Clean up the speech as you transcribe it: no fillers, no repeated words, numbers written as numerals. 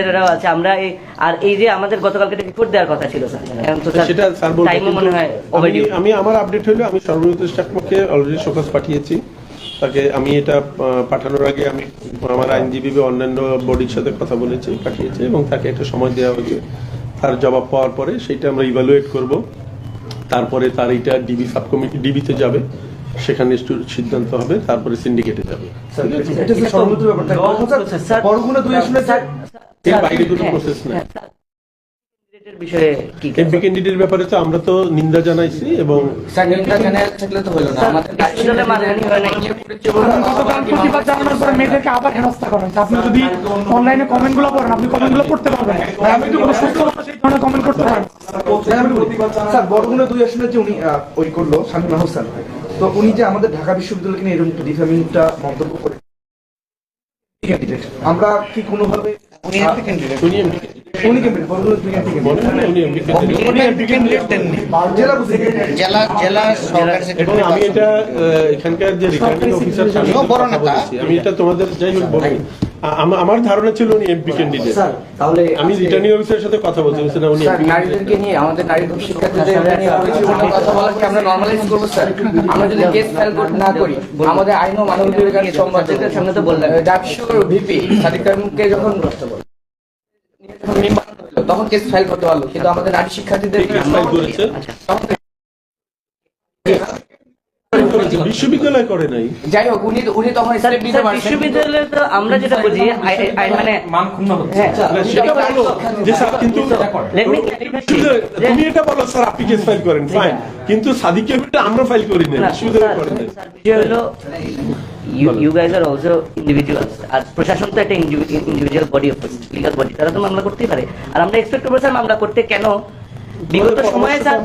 এরাও আছে। আমরা আর এই যে আমাদের গতকালকে রিপোর্ট দেওয়ার কথা ছিল স্যার, এখন তো সেটা স্যার বলবেন, টাইমও মনে হয় আমি আমার আপডেট হলো আমি সর্বনিম্ন স্টাফকে অলরেডি শোকজ পাঠিয়েছি তাকে। আমি এটা পাঠানোর আগে আমি আমার আইনজীবী বা অন্যান্য বডির সাথে কথা বলেছি, পাঠিয়েছি এবং তাকে একটা সময় দেওয়া হয়েছে। তার জবাব পাওয়ার পরে সেটা আমরা ইভালুয়েট করব, তারপরে তার এটা ডিবি সাবকমিটি ডিবিতে যাবে, সেখানে সিদ্ধান্ত হবে, তারপরে সিন্ডিকেটে যাবে। এটা যে সর্বত্র ব্যাপারটা বড়গুলো দুই আসলে এর বাইরে কোনো প্রসেস নাই। বিষয়ে কি এমপি ক্যান্ডিডেটের ব্যাপারে তো আমরা তো নিন্দা জানাইছি এবং স্যার নিন্দা জানায় থাকলে তো হলো না, আমাদের আসলে মানহানি হয় না। প্রতিবাদ জানানোর পরে মেয়েদেরকে আবার হেনস্থা করেন। আপনি যদি অনলাইনে কমেন্টগুলো পড়েন, আপনি কমেন্টগুলো করতে পারবেন, আমি তো কোনো সুস্থ মানুষ এই ধরনের কমেন্ট করতে পারেন। স্যার বড়গুলো দুই আসলে যে উনি ওই করলো শামীম হোসেন, তো উনি যে আমাদের ঢাকা বিশ্ববিদ্যালয়কে নিয়ে এরকম ডিফেমিংটা মন্তব্য করে, আমরা কি কোনোভাবে উনি এমপি উনি ক্যান্ডিডেট বড়গুলো দুই জেলা সহকারী এবং আমি এটা এখানকার যে রিটার্নিং অফিসার আমি এটা তোমাদের যাই হোক বলি, আমার ধারণা ছিল উনি এমপি ক্যান্ডিডেট। তাহলে আমি রিটার্নিং অফিসারের সাথে কথা বলছি না উনি স্যার নারীদেরকে নিয়ে আমাদের নারী শিক্ষার্থীদের নিয়ে কথা বলাকে আমরা নরমালাইজ করবো স্যার। আমরা যদি কেস ফাইল না করি, আমাদের আইন ও মানবাধিকার সংবাদের সঙ্গে তো বললেন ডাকসুর ভিপি সাদিক কারিমকে যখন তখন কেস ফাইল করতে পারলো, কিন্তু আমাদের নারী শিক্ষার্থীদের ফাইল করেছে, বিশ্ববিদ্যালয় করে নাই। যাই হোক উনি তখন বিশ্ববিদ্যালয়ে তো আমরা যেটা বুঝি মানে মান ক্ষুণ্ণ হচ্ছে। সেটা বলো যে স্যার, কিন্তু তুমি এটা বলো স্যার আপনি কেস ফাইল করেন, ফাইন, কিন্তু সাদিক কেবিটা আমরা ফাইল করি না, বিশ্ববিদ্যালয় করে নাই। বিষয় হলো you guys are also individuals, আর প্রশাসন তো একটা individual body of legal body, তারা তো মামলা করতেই পারে। আর আমরা এক্সপেক্ট করবো স্যার মামলা করতে, কেন বিগত সময়ে স্যার